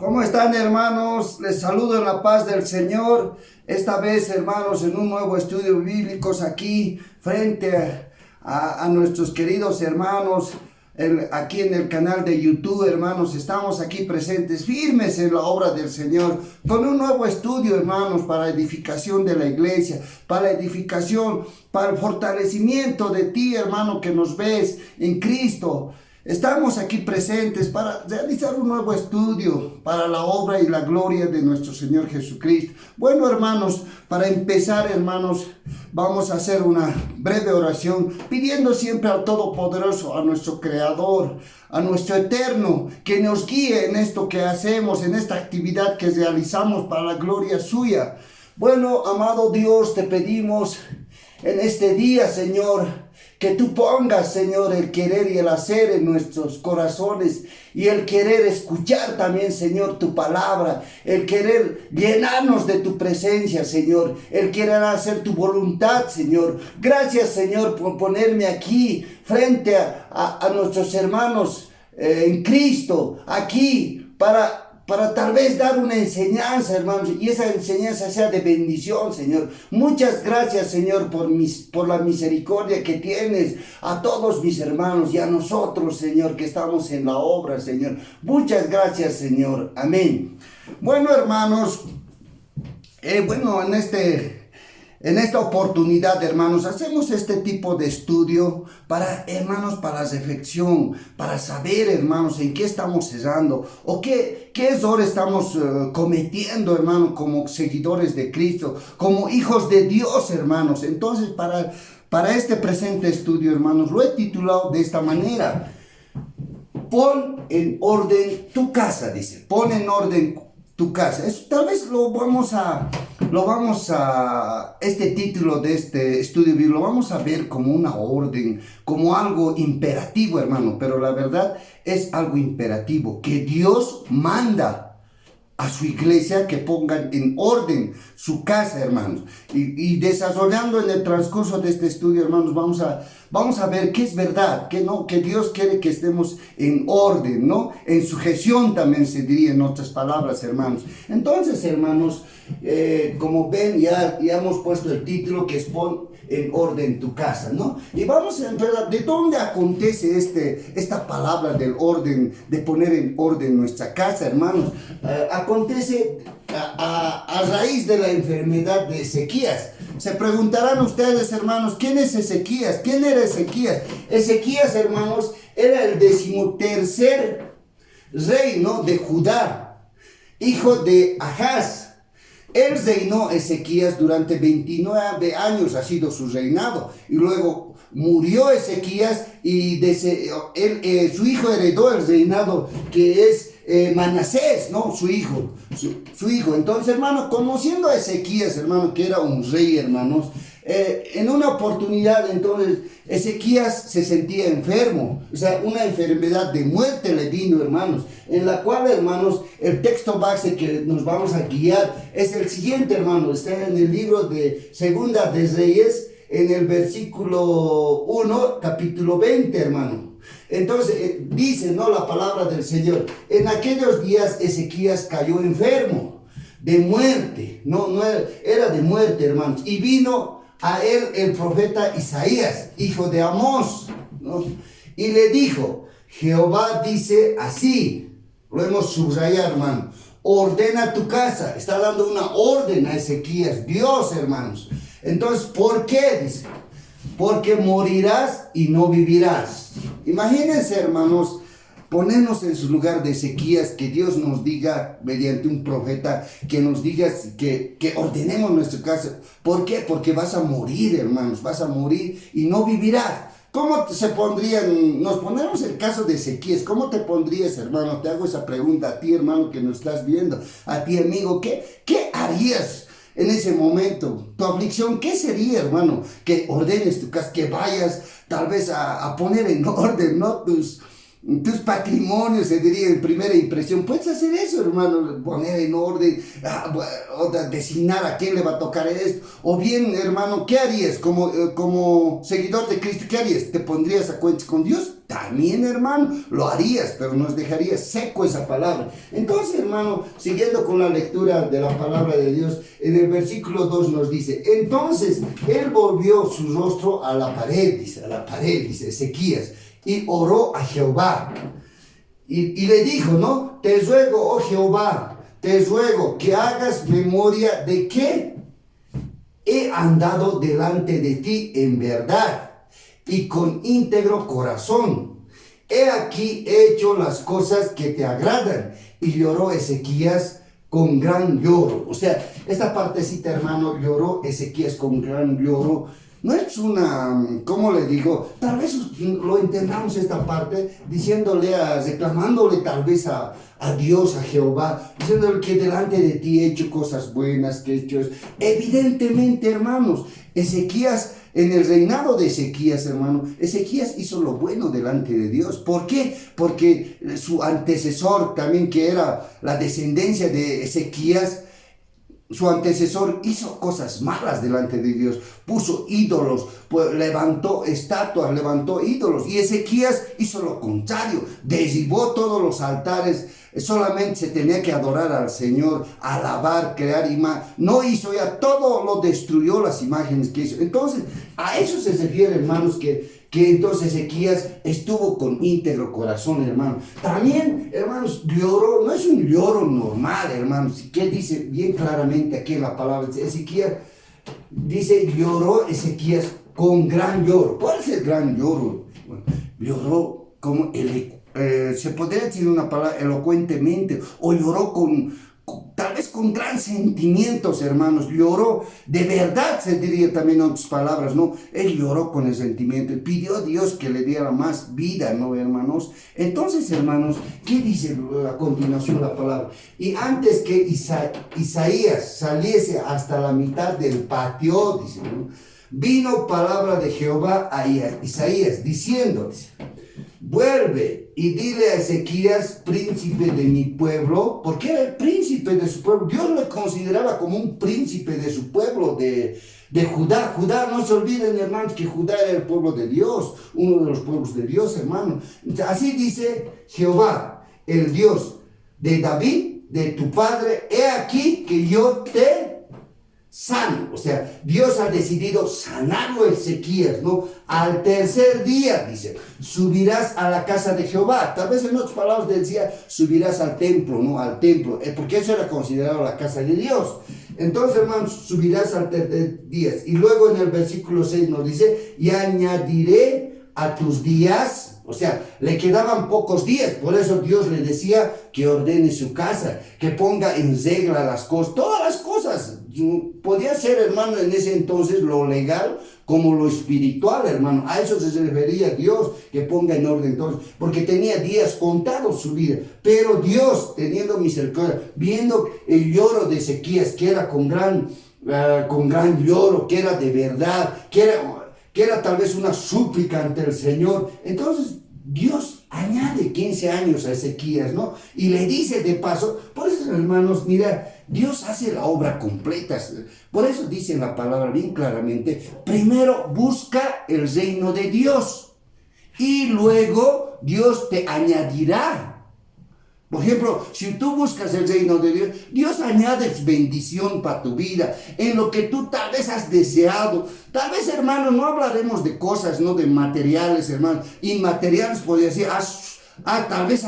¿Cómo están, hermanos? Les saludo en la paz del Señor. Esta vez, hermanos, en un nuevo estudio bíblico aquí frente a nuestros queridos hermanos aquí en el canal de YouTube, hermanos. Estamos aquí presentes, firmes en la obra del Señor, con un nuevo estudio, hermanos, para edificación de la iglesia, para edificación, para el fortalecimiento de ti, hermano, que nos ves en Cristo. Estamos aquí presentes para realizar un nuevo estudio para la obra y la gloria de nuestro Señor Jesucristo. Bueno, hermanos, para empezar, hermanos, vamos a hacer una breve oración pidiendo siempre al Todopoderoso, a nuestro Creador, a nuestro Eterno, que nos guíe en esto que hacemos, en esta actividad que realizamos para la gloria suya. Bueno, amado Dios, te pedimos en este día, Señor, que tú pongas, Señor, el querer y el hacer en nuestros corazones, y el querer escuchar también, Señor, tu palabra, el querer llenarnos de tu presencia, Señor, el querer hacer tu voluntad, Señor. Gracias, Señor, por ponerme aquí frente a nuestros hermanos en Cristo, aquí para tal vez dar una enseñanza, hermanos, y esa enseñanza sea de bendición, Señor. Muchas gracias, Señor, por la misericordia que tienes a todos mis hermanos y a nosotros, Señor, que estamos en la obra, Señor. Muchas gracias, Señor. Amén. Bueno, hermanos, en esta oportunidad, hermanos, hacemos este tipo de estudio para, hermanos, para reflexión, para saber, hermanos, en qué estamos cesando o qué error estamos cometiendo, hermanos, como seguidores de Cristo, como hijos de Dios, hermanos. Entonces, para este presente estudio, hermanos, lo he titulado de esta manera: pon en orden tu casa, dice. Pon en orden tu casa. Tal vez este título de este estudio bíblico lo vamos a ver como una orden, como algo imperativo, hermano, pero la verdad es algo imperativo, que Dios manda a su iglesia que pongan en orden su casa, hermanos. Y desarrollando en el transcurso de este estudio, hermanos, vamos a ver que es verdad, que Dios quiere que estemos en orden, ¿no? En sujeción también se diría en otras palabras, hermanos. Entonces, hermanos, como ven, ya hemos puesto el título que es pon en orden tu casa, ¿no? Y vamos a ver de dónde acontece esta palabra del orden, de poner en orden nuestra casa, hermanos. Acontece a raíz de la enfermedad de Ezequías. Se preguntarán ustedes, hermanos, ¿quién es Ezequías? ¿Quién era Ezequías? Ezequías, hermanos, era el 13º rey, ¿no?, de Judá, hijo de Ahaz. Él reinó, Ezequías, durante 29 años ha sido su reinado. Y luego murió Ezequías y su hijo heredó el reinado, que es Manasés, ¿no? Su hijo. Entonces, hermano, conociendo a Ezequías, hermano, que era un rey, hermanos, en una oportunidad, entonces, Ezequías se sentía enfermo, o sea, una enfermedad de muerte le vino, hermanos, en la cual, hermanos, el texto base que nos vamos a guiar es el siguiente, hermanos. Está en el libro de Segunda de Reyes, en el versículo 1, capítulo 20, hermano. Entonces, dice, ¿no?, la palabra del Señor: en aquellos días Ezequías cayó enfermo de muerte, no era de muerte, hermanos, y vino a él el profeta Isaías, hijo de Amós, ¿no?, y le dijo: Jehová dice así. Lo hemos subrayado, hermano: ordena tu casa. Está dando una orden a Ezequías, Dios, hermanos. Entonces, ¿por qué? Dice: porque morirás y no vivirás. Imagínense, hermanos, ponernos en su lugar de Ezequías, que Dios nos diga mediante un profeta, que nos diga que ordenemos nuestra casa. ¿Por qué? Porque vas a morir, hermanos, vas a morir y no vivirás. ¿Cómo se pondrían? Nos ponemos el caso de Ezequías. ¿Cómo te pondrías, hermano? Te hago esa pregunta a ti, hermano, que nos estás viendo, a ti, amigo. ¿Qué harías en ese momento? Tu aflicción, ¿qué sería, hermano? Que ordenes tu casa, que vayas tal vez a poner en orden, ¿no?, tus patrimonios, se diría en primera impresión. Puedes hacer eso, hermano, poner en orden, o designar a quién le va a tocar esto. O bien, hermano, ¿qué harías como seguidor de Cristo? ¿Qué harías? ¿Te pondrías a cuentas con Dios? también, hermano, lo harías, pero nos dejaría seco esa palabra. Entonces, hermano, siguiendo con la lectura de la palabra de Dios, en el versículo 2 nos dice, entonces él volvió su rostro a la pared, dice Ezequías, y oró a Jehová. Y le dijo, ¿no? Te ruego, oh Jehová, te ruego que hagas memoria de que he andado delante de ti en verdad y con íntegro corazón. He aquí hecho las cosas que te agradan. Y lloró Ezequías con gran lloro. O sea, esta partecita, hermano, lloró Ezequías con gran lloro. No es una, ¿cómo le digo? Tal vez lo entendamos esta parte reclamándole tal vez a Dios, a Jehová, diciéndole que delante de ti he hecho cosas buenas, que he hecho eso. Evidentemente, hermanos, Ezequías, en el reinado de Ezequías, hermano, Ezequías hizo lo bueno delante de Dios. ¿Por qué? Porque su antecesor también, que era la descendencia de Ezequías, su antecesor hizo cosas malas delante de Dios, puso ídolos, levantó estatuas, levantó ídolos, y Ezequías hizo lo contrario, derribó todos los altares, solamente se tenía que adorar al Señor, alabar, crear imágenes, no hizo ya, todo lo destruyó, las imágenes que hizo. Entonces, a eso se refiere, hermanos, que entonces Ezequías estuvo con íntegro corazón, hermano. También, hermanos, lloró, no es un lloro normal, hermanos, que dice bien claramente aquí en la palabra de Ezequías, dice, lloró Ezequías con gran lloro. ¿Cuál es el gran lloro? Bueno, lloró como se podría decir una palabra elocuentemente, o lloró tal vez con gran sentimientos, hermanos, lloró de verdad, se diría también en otras palabras, ¿no? Él lloró con el sentimiento, pidió a Dios que le diera más vida, ¿no, hermanos? Entonces, hermanos, ¿qué dice a continuación la palabra? Y antes que Isaías saliese hasta la mitad del patio, dice, ¿no? Vino palabra de Jehová a Isaías, diciendo, dice, vuelve y dile a Ezequías, príncipe de mi pueblo, porque era el príncipe de su pueblo. Dios lo consideraba como un príncipe de su pueblo, de Judá. Judá, no se olviden, hermanos, que Judá era el pueblo de Dios, uno de los pueblos de Dios, hermano. Así dice Jehová, el Dios de David, de tu padre, he aquí que yo te sano. O sea, Dios ha decidido sanarlo a Ezequías, ¿no? Al tercer día, dice, subirás a la casa de Jehová. Tal vez en otras palabras decía, subirás al templo, ¿no? Al templo, porque eso era considerado la casa de Dios. Entonces, hermanos, subirás al tercer día. Y luego en el versículo 6 nos dice, y añadiré a tus días. O sea, le quedaban pocos días, por eso Dios le decía que ordene su casa, que ponga en regla las cosas, todas las cosas. Podía ser, hermano, en ese entonces lo legal como lo espiritual, hermano. A eso se refería Dios, que ponga en orden todo, porque tenía días contados su vida. Pero Dios, teniendo misericordia, viendo el lloro de Ezequías, que era con gran lloro, que era de verdad, que era tal vez una súplica ante el Señor. Entonces Dios añade 15 años a Ezequías, ¿no? Y le dice de paso, por eso, hermanos, mira, Dios hace la obra completa. Por eso dice en la palabra bien claramente, primero busca el reino de Dios y luego Dios te añadirá. Por ejemplo, si tú buscas el reino de Dios, Dios añade bendición para tu vida, en lo que tú tal vez has deseado. Tal vez, hermano, no hablaremos de cosas, no de materiales, hermano. Inmateriales, podría decir, tal vez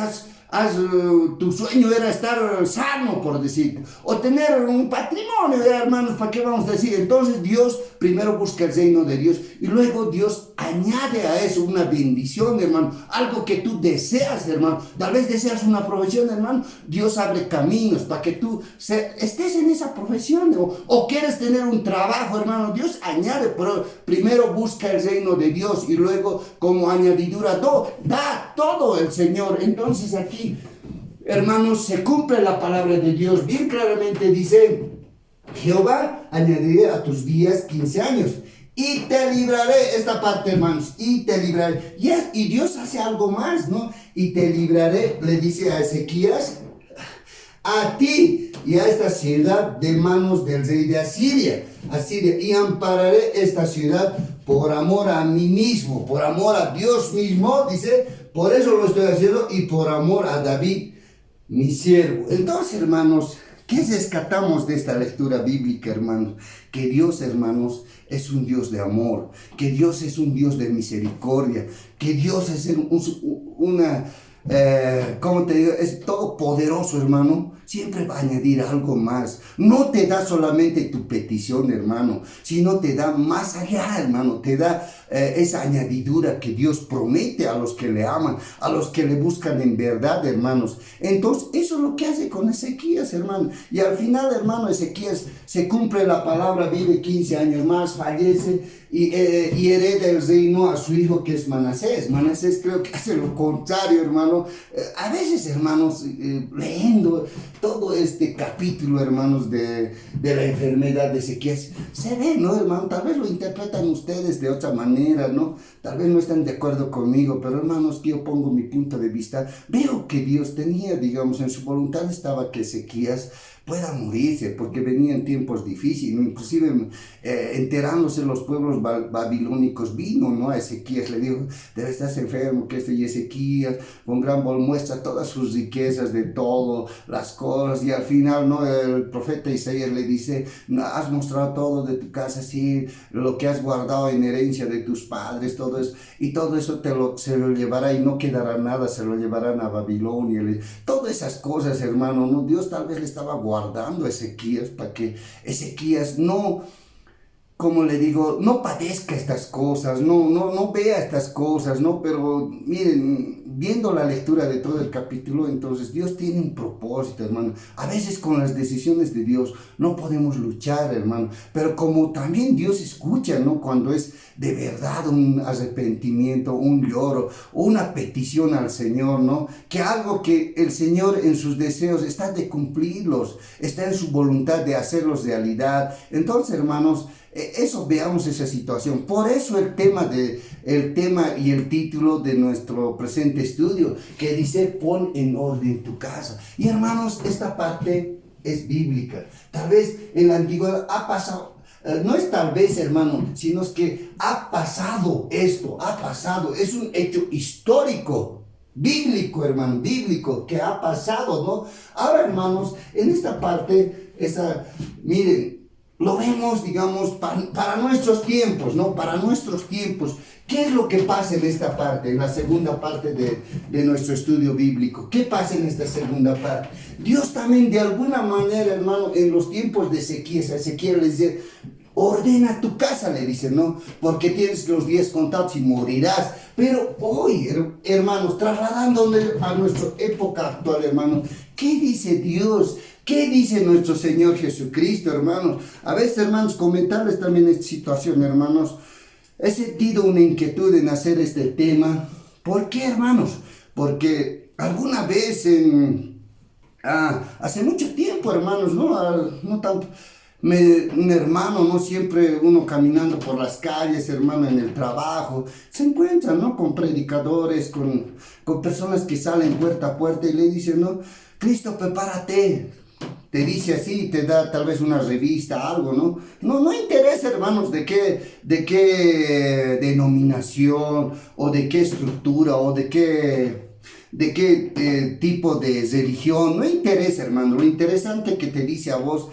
tu sueño era estar sano, por decir, o tener un patrimonio, hermanos, ¿para qué vamos a decir? Entonces Dios primero busca el reino de Dios y luego Dios añade a eso una bendición, hermano, algo que tú deseas, hermano. Tal vez deseas una profesión, hermano, Dios abre caminos para que tú estés en esa profesión, o quieres tener un trabajo, hermano, Dios añade, pero primero busca el reino de Dios y luego como añadidura da todo el Señor. Entonces aquí, hermanos, se cumple la palabra de Dios. Bien claramente dice, Jehová añadiré a tus días 15 años y te libraré. Esta parte, hermanos, y te libraré. Y Dios hace algo más, ¿no? Y te libraré, le dice a Ezequías, a ti y a esta ciudad de manos del rey de Asiria, y ampararé esta ciudad por amor a mí mismo, por amor a Dios mismo, dice, por eso lo estoy haciendo y por amor a David, mi siervo. Entonces, hermanos, ¿qué rescatamos de esta lectura bíblica, hermanos? Que Dios, hermanos, es un Dios de amor, que Dios es un Dios de misericordia, que Dios es ¿cómo te digo? Es todopoderoso, hermano. Siempre va a añadir algo más. No te da solamente tu petición, hermano, sino te da más allá, hermano. Te da esa añadidura que Dios promete a los que le aman, a los que le buscan en verdad, hermanos. Entonces, eso es lo que hace con Ezequías, hermano. Y al final, hermano, Ezequías se cumple la palabra, vive 15 años más, fallece y hereda el reino a su hijo, que es Manasés. Manasés creo que hace lo contrario, hermano. A veces, hermanos, leyendo todo este capítulo, hermanos, de la enfermedad de Ezequías, se ve, ¿no, hermano? Tal vez lo interpretan ustedes de otra manera, ¿no? Tal vez no están de acuerdo conmigo, pero hermanos, que yo pongo mi punto de vista, veo que Dios tenía, digamos, en su voluntad estaba que Ezequías pueda morirse, porque venían tiempos difíciles, inclusive enterándose los pueblos babilónicos, vino, ¿no? A Ezequías, le dijo, debe estar enfermo, que y Ezequías, con gran voz muestra todas sus riquezas de todo, las cosas, y al final, ¿no? El profeta Isaías le dice, has mostrado todo de tu casa, sí, lo que has guardado en herencia de tus padres, todo eso, y todo eso se lo llevará y no quedará nada, se lo llevarán a Babilonia, todas esas cosas, hermano, ¿no? Dios tal vez le estaba guardando a Ezequías para que Ezequías no, como le digo, no padezca estas cosas, no vea estas cosas, ¿no? Pero miren, viendo la lectura de todo el capítulo, entonces Dios tiene un propósito, hermano. A veces con las decisiones de Dios no podemos luchar, hermano, pero como también Dios escucha, ¿no? Cuando es de verdad un arrepentimiento, un lloro, una petición al Señor, ¿no? Que algo que el Señor en sus deseos está de cumplirlos, está en su voluntad de hacerlos realidad. Entonces, hermanos, eso, veamos esa situación. Por eso el tema y el título de nuestro presente estudio, que dice, pon en orden tu casa. Y hermanos, esta parte es bíblica. Tal vez en la antigüedad ha pasado, no es tal vez, hermano, sino es que ha pasado esto, es un hecho histórico. Bíblico, hermano, bíblico, que ha pasado, ¿no? Ahora, hermanos, en esta parte, miren, lo vemos, digamos, para nuestros tiempos, ¿no? Para nuestros tiempos. ¿Qué es lo que pasa en esta parte, en la segunda parte de nuestro estudio bíblico? ¿Qué pasa en esta segunda parte? Dios también, de alguna manera, hermano, en los tiempos de Ezequías, le dice, ordena tu casa, le dice, ¿no? Porque tienes los días contados y morirás. Pero hoy, hermanos, trasladándonos a nuestra época actual, hermanos, ¿qué dice Dios? ¿Qué dice nuestro Señor Jesucristo, hermanos? A veces, hermanos, comentarles también esta situación, hermanos. He sentido una inquietud en hacer este tema. ¿Por qué, hermanos? Porque alguna vez hace mucho tiempo, hermanos, no tanto, un hermano, ¿no? Siempre uno caminando por las calles, hermano, en el trabajo, se encuentra, ¿no? Con predicadores, con personas que salen puerta a puerta y le dicen, ¿no? Cristo, prepárate. Te dice así, te da tal vez una revista, algo, ¿no? No interesa, hermanos, de qué denominación, o de qué estructura, o de qué tipo de religión, no interesa, hermano. Lo interesante que te dice a vos,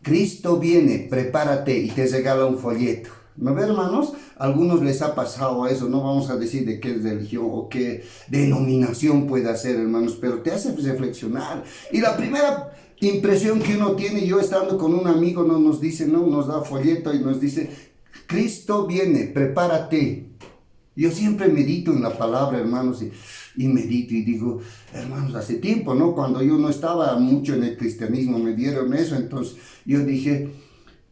Cristo viene, prepárate, y te regala un folleto. ¿No ve, hermanos? A algunos les ha pasado eso, no vamos a decir de qué religión o qué denominación puede ser, hermanos, pero te hace reflexionar. Y la primera impresión que uno tiene, yo estando con un amigo, nos dice, no, nos da folleto y nos dice, Cristo viene, prepárate. Yo siempre medito en la palabra, hermanos, y medito y digo, hermanos, hace tiempo, ¿no? Cuando yo no estaba mucho en el cristianismo, me dieron eso, entonces yo dije,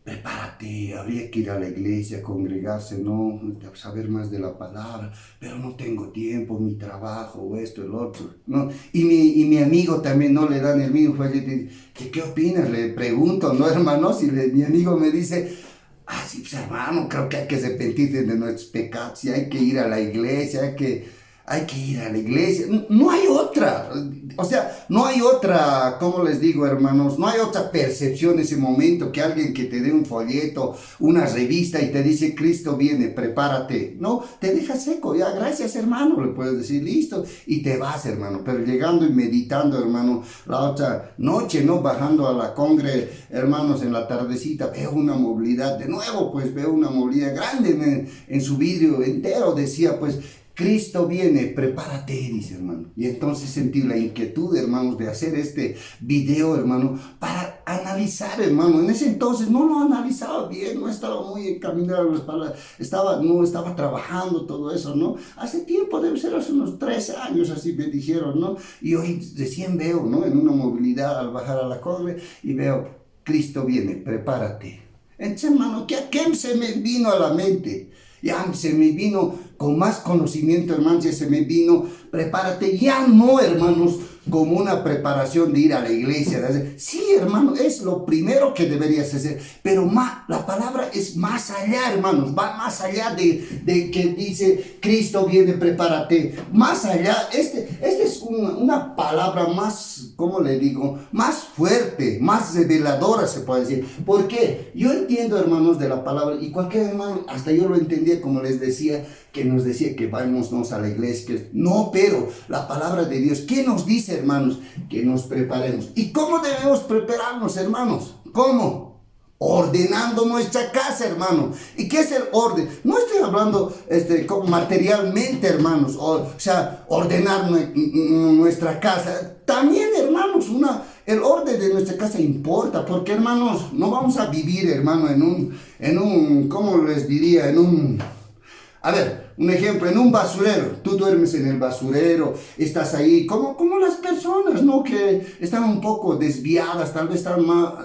prepárate, habría que ir a la iglesia, congregarse, ¿no? Saber más de la palabra, pero no tengo tiempo, mi trabajo, o esto, el otro, ¿no? Y mi amigo también, ¿no? Le dan el mismo folleto y dice, ¿qué opinas? Le pregunto, ¿no, hermanos? Y mi amigo me dice, sí, pues hermano, creo que hay que arrepentirse de nuestros pecados, y hay que ir a la iglesia, hay que hay que ir a la iglesia. No hay otra. O sea, no hay otra, ¿cómo les digo, hermanos? No hay otra percepción en ese momento que alguien que te dé un folleto, una revista y te dice, Cristo viene, prepárate. No, te deja seco. Ya, gracias, hermano. Le puedes decir, listo. Y te vas, hermano. Pero llegando y meditando, hermano, la otra noche, ¿no? Bajando a la congre, hermanos, en la tardecita, veo una movilidad. De nuevo, pues, veo una movilidad grande en su vidrio entero. Decía, pues, Cristo viene, prepárate, dice, hermano. Y entonces sentí la inquietud, hermanos, de hacer este video, hermano, para analizar, hermano. En ese entonces no lo analizaba bien, no estaba muy encaminado a las palabras, no estaba trabajando todo eso, ¿no? Hace tiempo, debe ser hace unos 13 años, así me dijeron, ¿no? Y hoy recién veo, ¿no? En una movilidad al bajar a la corre y veo, Cristo viene, prepárate. Entonces, hermano, ¿qué se me vino a la mente? Ya se me vino con más conocimiento, hermanos, ya se me vino, prepárate, ya no, hermanos, como una preparación de ir a la iglesia. Sí, hermano, es lo primero que deberías hacer, pero la palabra es más allá, hermanos, va más allá de que dice, Cristo viene, prepárate, más allá, este es una palabra más, ¿cómo le digo?, más fuerte, más reveladora, se puede decir. ¿Por qué? Yo entiendo, hermanos, de la palabra, y cualquier hermano, hasta yo lo entendía, como les decía, que nos decía que vayamos a la iglesia. No, pero la palabra de Dios, ¿qué nos dice, hermanos? Que nos preparemos. ¿Y cómo debemos prepararnos, hermanos? ¿Cómo? Ordenando nuestra casa, hermano. ¿Y qué es el orden? No estoy hablando como materialmente, hermanos, o sea, ordenar nuestra casa. También, hermanos, el orden de nuestra casa importa, porque, hermanos, no vamos a vivir, hermano, ¿cómo les diría? A ver, un ejemplo, en un basurero, tú duermes en el basurero, estás ahí, como las personas, ¿no? Que están un poco desviadas, tal vez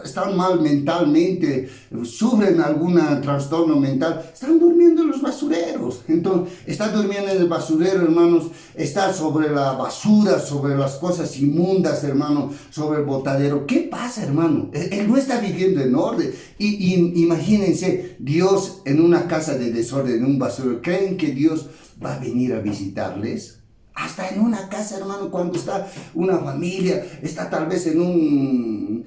están mal mentalmente, sufren algún trastorno mental, están durmiendo en los basureros. Entonces, estás durmiendo en el basurero, hermanos, estás sobre la basura, sobre las cosas inmundas, hermano, sobre el botadero. ¿Qué pasa, hermano? Él no está viviendo en orden. Y imagínense, Dios en una casa de desorden, en un basurero. ¿Creen que Dios va a venir a visitarles? Hasta en una casa, hermano, cuando está una familia, está tal vez en un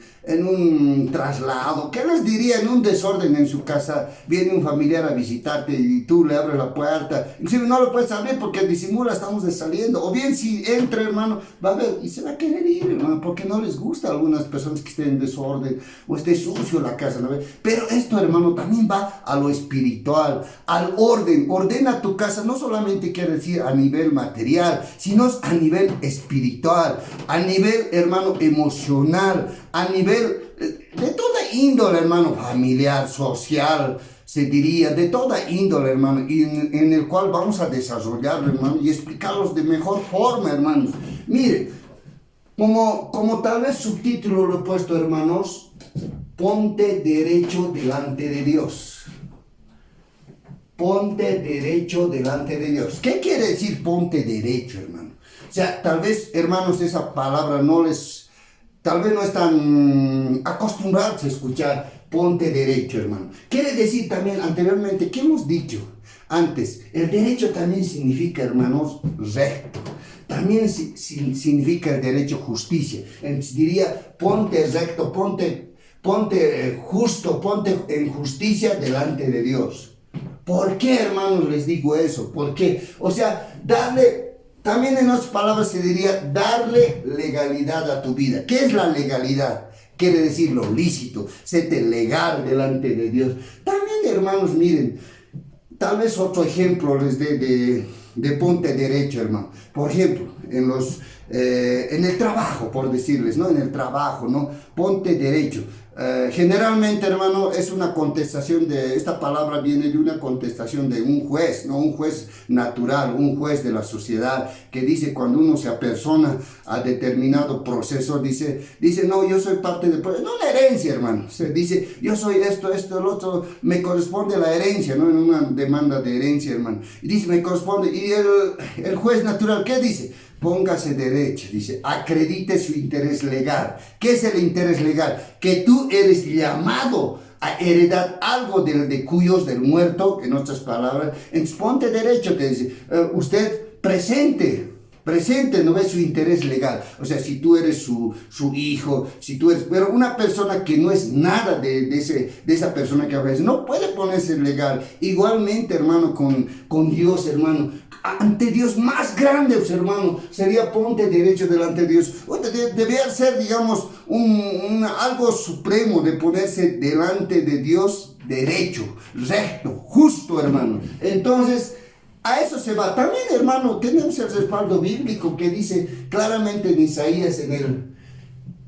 traslado, ¿qué les diría? En un desorden en su casa, viene un familiar a visitarte y tú le abres la puerta, inclusive no lo puedes abrir porque disimula, estamos saliendo, o bien si entra, hermano, va a ver y se va a querer ir, hermano, porque no les gusta a algunas personas que estén en desorden o esté sucio la casa, ¿no? Pero esto, hermano, también va a lo espiritual, al orden. Ordena tu casa, no solamente quiere decir a nivel material, sino a nivel espiritual, a nivel, hermano, emocional, a nivel de toda índole, hermano, familiar, social, se diría, de toda índole, hermano, y en el cual vamos a desarrollarlo, hermano, y explicarlos de mejor forma, hermanos. Mire, como tal vez subtítulo lo he puesto, hermanos, ponte derecho delante de Dios. Ponte derecho delante de Dios. ¿Qué quiere decir ponte derecho, hermano? O sea, tal vez, hermanos, esa palabra tal vez no están acostumbrados a escuchar ponte derecho, hermano. Quiere decir también, anteriormente, ¿qué hemos dicho antes? El derecho también significa, hermanos, recto. También significa el derecho justicia. Entonces diría, ponte recto, ponte justo, ponte en justicia delante de Dios. ¿Por qué, hermanos, les digo eso? ¿Por qué? O sea, también en otras palabras se diría, darle legalidad a tu vida. ¿Qué es la legalidad? Quiere decir lo lícito, serte legal delante de Dios. También, hermanos, miren, tal vez otro ejemplo les dé de ponte derecho, hermano. Por ejemplo, en el trabajo, por decirles, ¿no? En el trabajo, ¿no? Ponte derecho. Generalmente, hermano, es una contestación esta palabra viene de una contestación de un juez, no un juez natural, un juez de la sociedad, que dice cuando uno se apersona a determinado proceso, dice, no, yo soy parte del proceso, no la herencia, hermano, se dice, yo soy esto, el otro, me corresponde la herencia, no en una demanda de herencia, hermano, y dice, me corresponde, y el juez natural, ¿qué dice? Póngase derecho, dice, acredite su interés legal. ¿Qué es el interés legal? Que tú eres llamado a heredar algo del muerto, en otras palabras. Entonces ponte derecho, te dice, usted presente, no ves su interés legal. O sea, si tú eres su hijo, si tú eres, pero una persona que no es nada de esa persona que a veces no puede ponerse legal. Igualmente, hermano, con Dios, hermano. Ante Dios más grande, hermano, sería ponte derecho delante de Dios. Debía ser, digamos, algo supremo de ponerse delante de Dios derecho, recto, justo, hermano. Entonces, a eso se va. También, hermano, tenemos el respaldo bíblico que dice claramente en Isaías, en el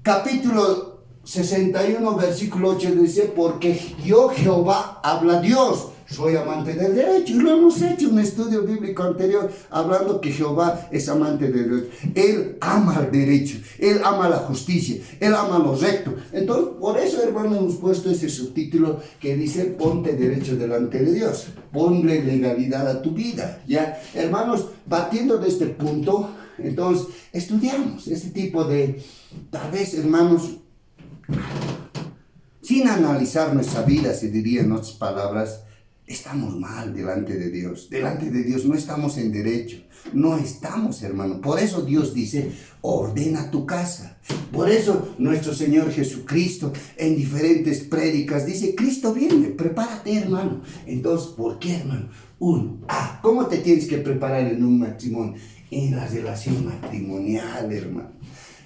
capítulo 61, versículo 8, dice, porque yo, Jehová, habla Dios. Soy amante del derecho, y lo hemos hecho un estudio bíblico anterior hablando que Jehová es amante del derecho. Él ama el derecho, Él ama la justicia, Él ama lo recto. Entonces, por eso, hermano, hemos puesto ese subtítulo que dice, ponte derecho delante de Dios, ponle legalidad a tu vida, ¿ya? Hermanos, partiendo de este punto, entonces, estudiamos este tipo de, tal vez, hermanos, sin analizar nuestra vida, se diría en otras palabras, estamos mal delante de Dios. Delante de Dios no estamos en derecho. No estamos, hermano. Por eso Dios dice, ordena tu casa. Por eso nuestro Señor Jesucristo en diferentes prédicas dice, Cristo viene, prepárate, hermano. Entonces, ¿por qué, hermano? ¿Cómo te tienes que preparar en un matrimonio? En la relación matrimonial, hermano.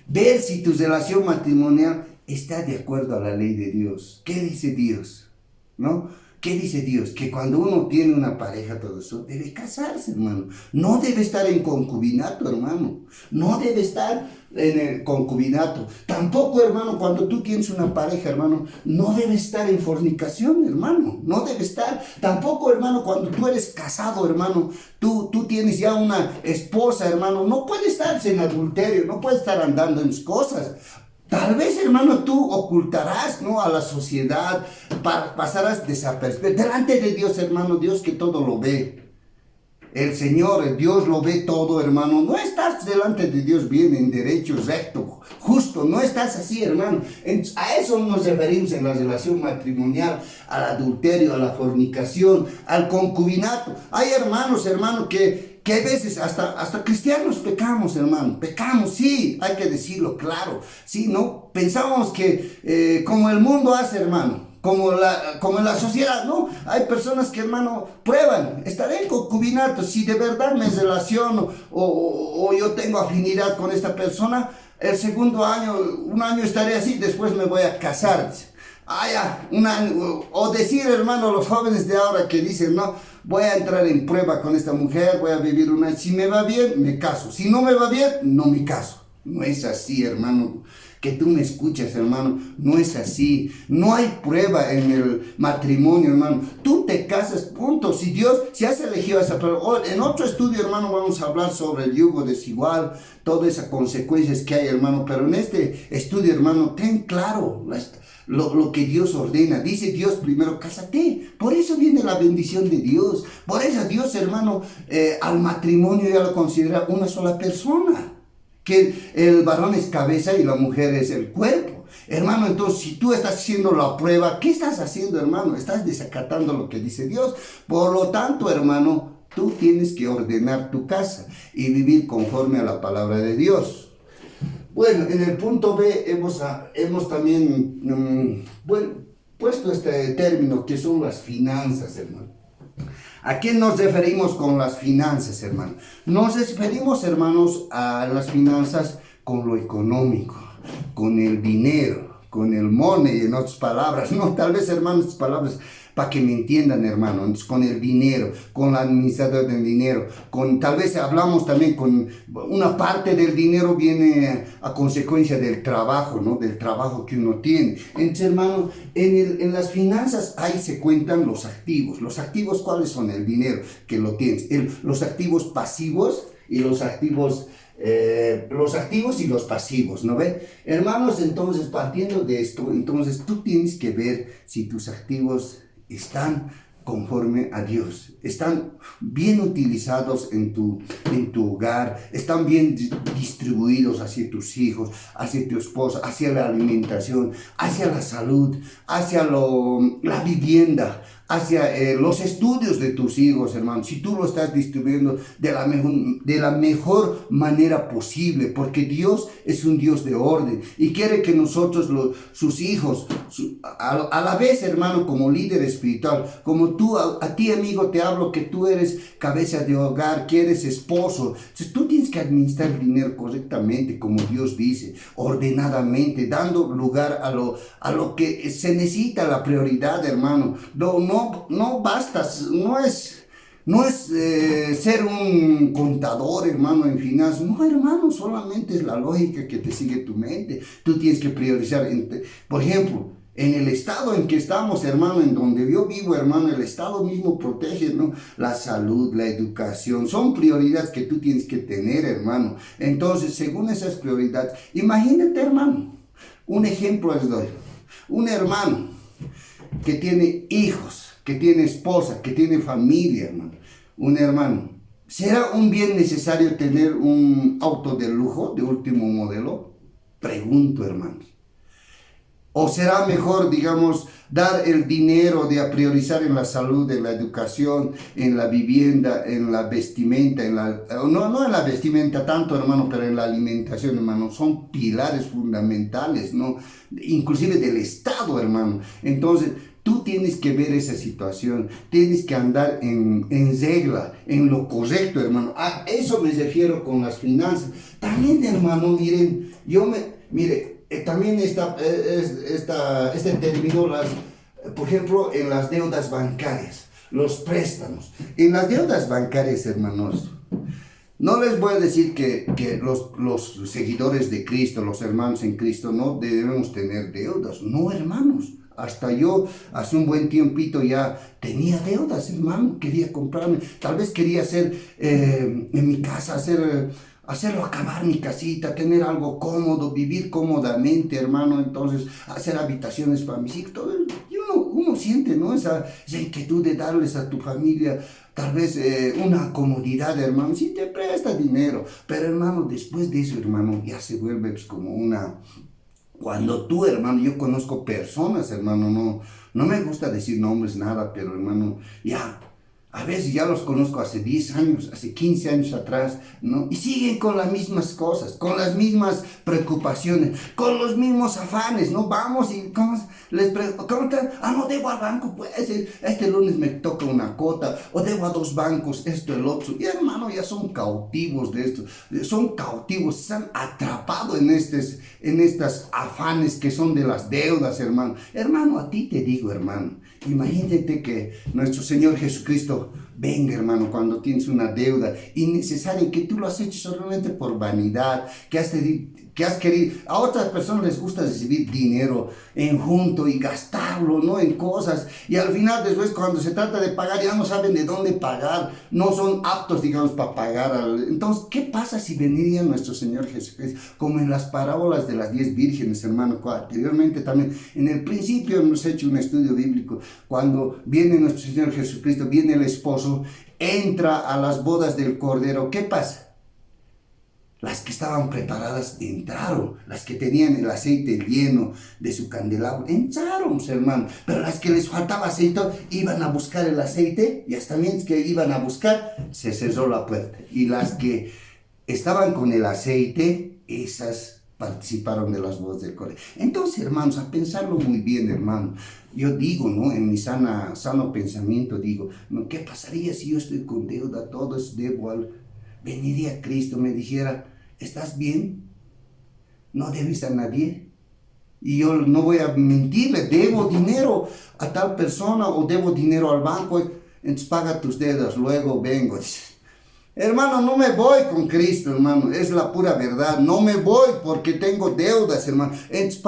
Ver si tu relación matrimonial está de acuerdo a la ley de Dios. ¿Qué dice Dios? ¿No? ¿Qué dice Dios? Que cuando uno tiene una pareja, todo eso, debe casarse, hermano. No debe estar en concubinato, hermano. No debe estar en el concubinato. Tampoco, hermano, cuando tú tienes una pareja, hermano, no debe estar en fornicación, hermano. No debe estar. Tampoco, hermano, cuando tú eres casado, hermano, tú tienes ya una esposa, hermano, no puede estarse en adulterio, no puede estar andando en cosas. Tal vez, hermano, tú ocultarás, ¿no?, a la sociedad, pasarás desapercibido. Delante de Dios, hermano, Dios que todo lo ve. El Señor, Dios lo ve todo, hermano. No estás delante de Dios bien, en derecho, recto, justo. No estás así, hermano. A eso nos referimos en la relación matrimonial, al adulterio, a la fornicación, al concubinato. Hay hermanos, hermano, que a veces hasta cristianos pecamos, hermano. Pecamos, sí, hay que decirlo claro. Sí, ¿no? Pensábamos que como el mundo hace, hermano, como en la sociedad, ¿no? Hay personas que, hermano, prueban, estaré en concubinato, si de verdad me relaciono o yo tengo afinidad con esta persona, el segundo año, un año estaré así, después me voy a casar. Un año, o decir, hermano, los jóvenes de ahora que dicen, no, voy a entrar en prueba con esta mujer, voy a vivir un año, si me va bien, me caso, si no me va bien, no me caso. No es así, hermano, que tú me escuchas, hermano, no es así. No hay prueba en el matrimonio, hermano. Tú te casas, punto. Si has elegido a esa persona. En otro estudio, hermano, vamos a hablar sobre el yugo desigual, todas esas consecuencias que hay, hermano. Pero en este estudio, hermano, ten claro lo que Dios ordena. Dice Dios primero, cásate. Por eso viene la bendición de Dios. Por eso Dios, hermano, al matrimonio ya lo considera una sola persona. Que el varón es cabeza y la mujer es el cuerpo. Hermano, entonces, si tú estás haciendo la prueba, ¿qué estás haciendo, hermano? Estás desacatando lo que dice Dios. Por lo tanto, hermano, tú tienes que ordenar tu casa y vivir conforme a la palabra de Dios. Bueno, en el punto B hemos también puesto este término que son las finanzas, hermano. ¿A qué nos referimos con las finanzas, hermano? Nos referimos, hermanos, a las finanzas con lo económico, con el dinero, con el money, en otras palabras, ¿no? Tal vez, hermanos, estas palabras para que me entiendan, hermano. Entonces, con el dinero, con la administración del dinero, tal vez hablamos también con una parte del dinero viene a consecuencia del trabajo, ¿no? Del trabajo que uno tiene. Entonces, hermano, en las finanzas ahí se cuentan los activos. ¿Los activos cuáles son? El dinero que lo tienes. Los activos pasivos y los activos y los pasivos, ¿no ve? Hermanos, entonces, partiendo de esto, entonces tú tienes que ver si tus activos están conforme a Dios, están bien utilizados en tu hogar, están bien distribuidos hacia tus hijos, hacia tu esposa, hacia la alimentación, hacia la salud, hacia la vivienda, hacia los estudios de tus hijos, hermano, si tú lo estás distribuyendo de la mejor manera posible, porque Dios es un Dios de orden y quiere que nosotros, sus hijos, a la vez, hermano, como líder espiritual, como tú, a ti, amigo, te hablo que tú eres cabeza de hogar, que eres esposo, entonces tú tienes que administrar el dinero correctamente, como Dios dice, ordenadamente, dando lugar a lo que se necesita, la prioridad, hermano. No basta, no es ser un contador, hermano, en finanzas. No, hermano, solamente es la lógica que te sigue tu mente. Tú tienes que priorizar. Por ejemplo, en el estado en que estamos, hermano, en donde yo vivo, hermano, el estado mismo protege, ¿no? La salud, la educación, son prioridades que tú tienes que tener, hermano. Entonces, según esas prioridades, imagínate, hermano, un ejemplo les doy. Un hermano que tiene hijos, que tiene esposa, que tiene familia, hermano. Un hermano. ¿Será un bien necesario tener un auto de lujo, de último modelo? Pregunto, hermano. ¿O será mejor, digamos, dar el dinero de a priorizar en la salud, en la educación, en la vivienda, en la vestimenta, no en la vestimenta tanto, hermano, pero en la alimentación, hermano? Son pilares fundamentales, ¿no? Inclusive del Estado, hermano. Entonces, tú tienes que ver esa situación, tienes que andar en regla, en lo correcto, hermano. A eso me refiero con las finanzas. También, hermano, miren, también este término, por ejemplo, en las deudas bancarias, los préstamos. En las deudas bancarias, hermanos, no les voy a decir que los seguidores de Cristo, los hermanos en Cristo, no debemos tener deudas. No, hermanos. Hasta yo, hace un buen tiempito ya tenía deudas, hermano. Quería comprarme, tal vez quería hacer en mi casa, hacerlo acabar mi casita, tener algo cómodo, vivir cómodamente, hermano. Entonces, hacer habitaciones para mis hijos. Todo, y uno siente, ¿no? Esa inquietud de darles a tu familia tal vez una comodidad, hermano. Sí te presta dinero, pero, hermano, después de eso, hermano, ya se vuelve pues, como una... Cuando tú, hermano, yo conozco personas, hermano, no me gusta decir nombres, nada, pero, hermano, ya, a veces ya los conozco hace 10 años, hace 15 años atrás, ¿no? Y siguen con las mismas cosas, con las mismas preocupaciones, con los mismos afanes, ¿no? Vamos y les preguntan, no, debo al banco, pues, este lunes me toca una cuota, o debo a 2 bancos, esto, el otro. Y, hermano, ya son cautivos de esto, son cautivos, se han atrapado en estas afanes que son de las deudas, hermano. Hermano, a ti te digo, hermano, imagínate que nuestro Señor Jesucristo venga, hermano, cuando tienes una deuda innecesaria, que tú lo has hecho solamente por vanidad, que has querido. A otras personas les gusta recibir dinero en junto y gastarlo, ¿no? En cosas, y al final después cuando se trata de pagar ya no saben de dónde pagar, no son aptos, digamos, para pagar. Entonces, ¿qué pasa si veniría nuestro Señor Jesucristo? Como en las parábolas de las 10 vírgenes, hermano, anteriormente también, en el principio hemos hecho un estudio bíblico, cuando viene nuestro Señor Jesucristo, viene el esposo, entra a las bodas del Cordero. ¿Qué pasa? Las que estaban preparadas entraron, las que tenían el aceite lleno de su candelabro entraron, hermano, pero las que les faltaba aceite iban a buscar el aceite, y hasta mientras que iban a buscar se cerró la puerta, y las que estaban con el aceite, esas participaron de las bodas del Cordero. Entonces, hermanos, a pensarlo muy bien, hermano, yo digo, ¿no? En mi sano pensamiento digo, ¿no? ¿Qué pasaría si yo estoy con deuda, todo es debo al... Veniría Cristo, me dijera, ¿estás bien? No debes a nadie. Y yo no voy a mentirle, debo dinero a tal persona o debo dinero al banco, entonces paga tus deudas, luego vengo. Hermano, no me voy con Cristo, hermano, es la pura verdad, no me voy porque tengo deudas, hermano. Entonces,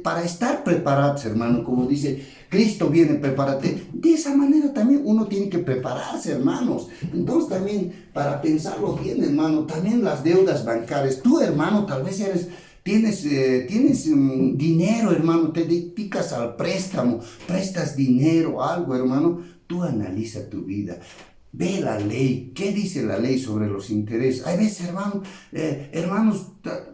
para estar preparados, hermano, como dice, Cristo viene, prepárate. De esa manera también uno tiene que prepararse, hermanos. Entonces también, para pensarlo bien, hermano, también las deudas bancarias. Tú, hermano, tal vez tienes dinero, hermano, te dedicas al préstamo, prestas dinero, algo, hermano. Tú analiza tu vida. Ve la ley. ¿Qué dice la ley sobre los intereses? Hay veces, hermanos,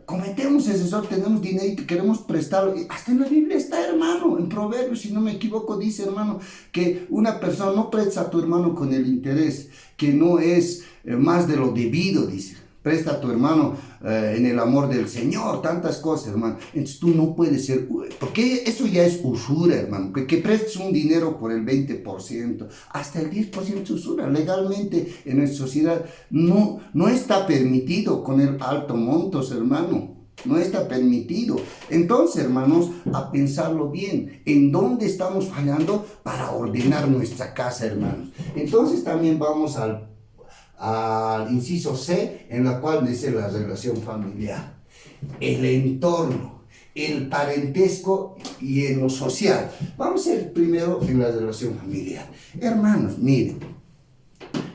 cometemos ese error, tenemos dinero y queremos prestarlo. Hasta en la Biblia está, hermano, en Proverbios, si no me equivoco, dice, hermano, que una persona no presta a tu hermano con el interés, que no es más de lo debido, dice. Presta a tu hermano en el amor del Señor, tantas cosas, hermano. Entonces tú no puedes ser, porque eso ya es usura, hermano. Que prestes un dinero por el 20%, hasta el 10% es usura. Legalmente en nuestra sociedad no está permitido con el alto montos, hermano. No está permitido. Entonces, hermanos, a pensarlo bien. ¿En dónde estamos fallando para ordenar nuestra casa, hermanos? Entonces también vamos al inciso C, en la cual dice la relación familiar, el entorno, el parentesco y en lo social. Vamos a ir primero en la relación familiar. Hermanos, miren,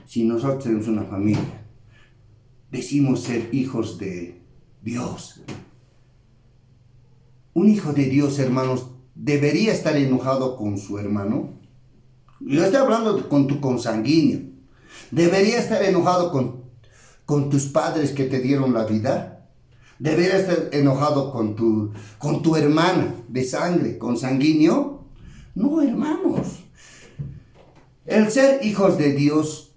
si nosotros tenemos una familia, decimos ser hijos de Dios. Un hijo de Dios, hermanos, debería estar enojado con su hermano. Yo estoy hablando con tu consanguíneo. ¿Debería estar enojado con tus padres que te dieron la vida? ¿Debería estar enojado con tu hermana de sangre, consanguíneo? No, hermanos. El ser hijos de Dios,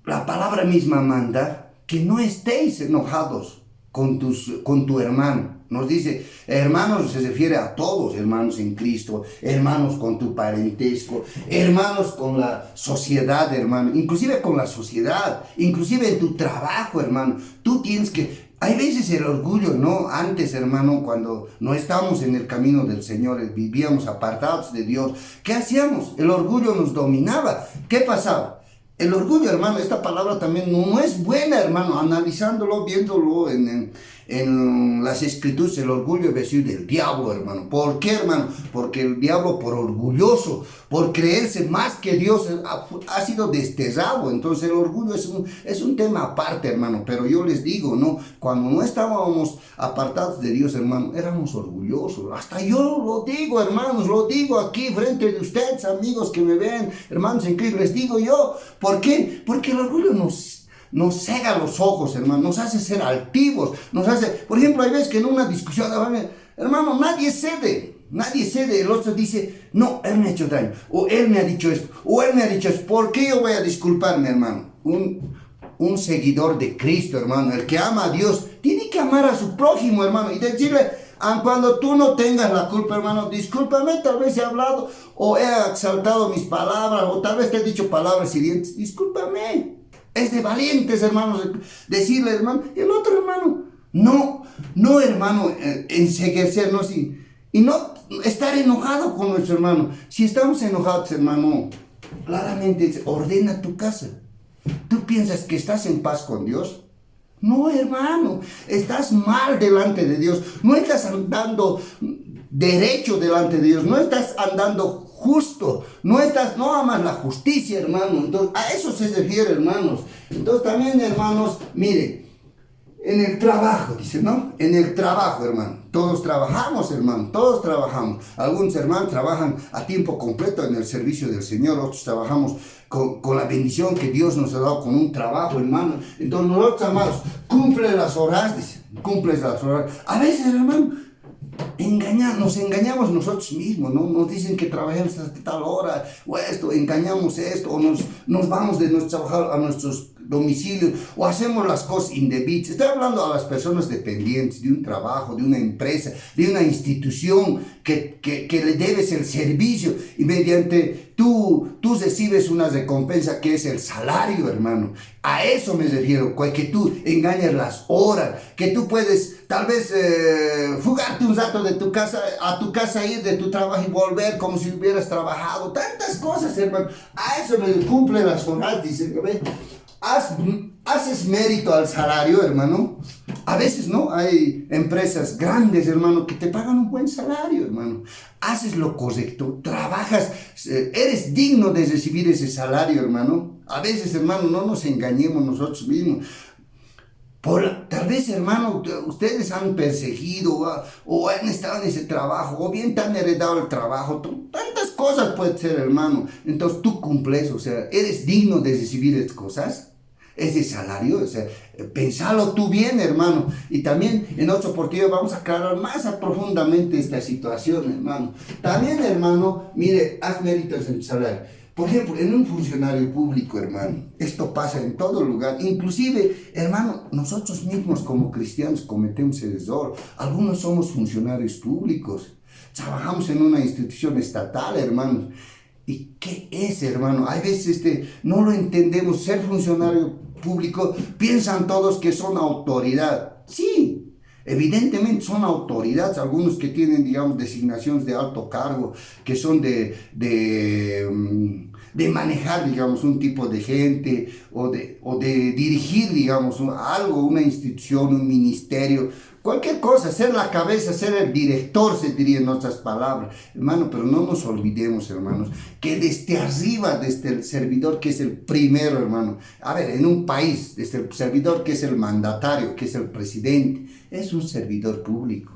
la palabra misma manda que no estéis enojados con tu hermano. Nos dice, hermanos, se refiere a todos, hermanos en Cristo, hermanos con tu parentesco, hermanos con la sociedad, hermano, inclusive con la sociedad, inclusive en tu trabajo, hermano. Tú tienes que, hay veces el orgullo, ¿no? Antes, hermano, cuando no estábamos en el camino del Señor, vivíamos apartados de Dios, ¿qué hacíamos? El orgullo nos dominaba. ¿Qué pasaba? El orgullo, hermano, esta palabra también no es buena, hermano, analizándolo, viéndolo en las escrituras. El orgullo es decir del diablo, hermano. ¿Por qué, hermano? Porque el diablo, por orgulloso, por creerse más que Dios, ha sido desterrado. Entonces el orgullo es un tema aparte, hermano. Pero yo les digo, ¿no? Cuando no estábamos apartados de Dios, hermano, éramos orgullosos. Hasta yo lo digo, hermanos, lo digo aquí frente de ustedes, amigos que me ven, hermanos en Cristo, les digo yo. ¿Por qué? Porque el orgullo nos cega los ojos, hermano, nos hace ser altivos, nos hace, por ejemplo, hay veces que en una discusión, hermano, nadie cede, el otro dice, no, él me ha hecho daño, o él me ha dicho esto, o él me ha dicho esto, ¿por qué yo voy a disculparme, hermano? Un seguidor de Cristo, hermano, el que ama a Dios, tiene que amar a su prójimo, hermano, y decirle, cuando tú no tengas la culpa, hermano, discúlpame, tal vez he hablado, o he exaltado mis palabras, o tal vez te he dicho palabras hirientes, discúlpame. Es de valientes, hermanos, decirle, hermano, y el otro, hermano, no, hermano, enseguecernos y no estar enojado con nuestro hermano. Si estamos enojados, hermano, claramente ordena tu casa. ¿Tú piensas que estás en paz con Dios? No, hermano, estás mal delante de Dios, no estás andando derecho delante de Dios, no estás andando justo, no amas la justicia, hermano. Entonces, a eso se refiere, hermanos. Entonces también, hermanos, mire, en el trabajo, dice, ¿no? En el trabajo, hermano. Todos trabajamos, hermano, todos trabajamos. Algunos hermanos trabajan a tiempo completo en el servicio del Señor, otros trabajamos con la bendición que Dios nos ha dado con un trabajo, hermano. Entonces nosotros, amados, cumple las horas, dice, cumples las horas. A veces, hermano, nos engañamos nosotros mismos, ¿no? Nos dicen que trabajemos hasta tal hora, o esto, engañamos esto, o nos vamos de nuestro trabajo a nuestros domicilios, o hacemos las cosas indebidas. Estoy hablando a las personas dependientes de un trabajo, de una empresa, de una institución que le debes el servicio, y mediante tú recibes una recompensa que es el salario, hermano. A eso me refiero, que tú engañas las horas, que tú puedes tal vez fugarte un rato de tu casa, a tu casa, ir de tu trabajo y volver como si hubieras trabajado. Tantas cosas, hermano. A eso me cumple las horas, dice, ¿ve? Haces mérito al salario, hermano. A veces, ¿no? Hay empresas grandes, hermano, que te pagan un buen salario, hermano. Haces lo correcto, trabajas, eres digno de recibir ese salario, hermano. A veces, hermano, no nos engañemos nosotros mismos. Tal Tal vez, hermano, ustedes han perseguido o han estado en ese trabajo, o bien te han heredado el trabajo. Tantas cosas puede ser, hermano. Entonces tú cumples, o sea, eres digno de recibir estas cosas. Ese salario, o sea, pensalo tú bien, hermano. Y también en otro oportunidad vamos a aclarar más profundamente esta situación, hermano. También, hermano, mire, haz méritos en tu salario. Por ejemplo, en un funcionario público, hermano, esto pasa en todo lugar. Inclusive, hermano, nosotros mismos como cristianos cometemos el error. Algunos somos funcionarios públicos. Trabajamos en una institución estatal, hermano. ¿Y qué es, hermano? Hay veces no lo entendemos. Ser funcionario público, piensan todos que son autoridad. Sí, evidentemente son autoridades, algunos que tienen, digamos, designaciones de alto cargo, que son de manejar, digamos, un tipo de gente o de dirigir, digamos, algo, una institución, un ministerio. Cualquier cosa, ser la cabeza, ser el director, se diría en otras palabras. Hermano, pero no nos olvidemos, hermanos, que desde arriba, desde el servidor, que es el primero, hermano. A ver, en un país, desde el servidor, que es el mandatario, que es el presidente, es un servidor público.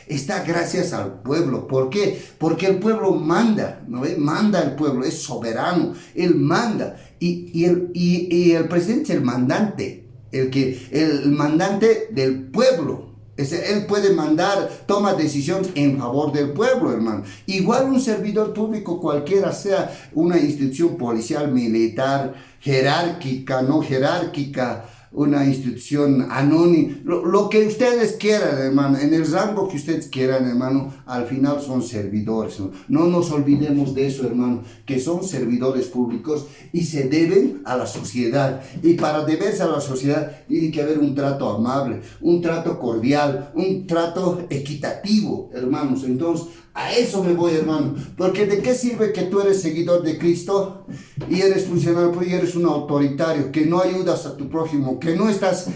Está gracias al pueblo. ¿Por qué? Porque el pueblo manda, ¿no ve? Manda el pueblo, es soberano, él manda. Y el presidente es el mandante, el mandante del pueblo. Él puede mandar, toma decisiones en favor del pueblo, hermano. Igual un servidor público cualquiera, sea una institución policial, militar, jerárquica, no jerárquica, una institución anónima, lo que ustedes quieran, hermano, en el rango que ustedes quieran, hermano, al final son servidores, ¿no? No nos olvidemos de eso, hermano, que son servidores públicos y se deben a la sociedad. Y para deberse a la sociedad tiene que haber un trato amable, un trato cordial, un trato equitativo, hermanos. Entonces, a eso me voy, hermano, porque ¿de qué sirve que tú eres seguidor de Cristo y eres funcionario y eres un autoritario, que no ayudas a tu prójimo, que no estás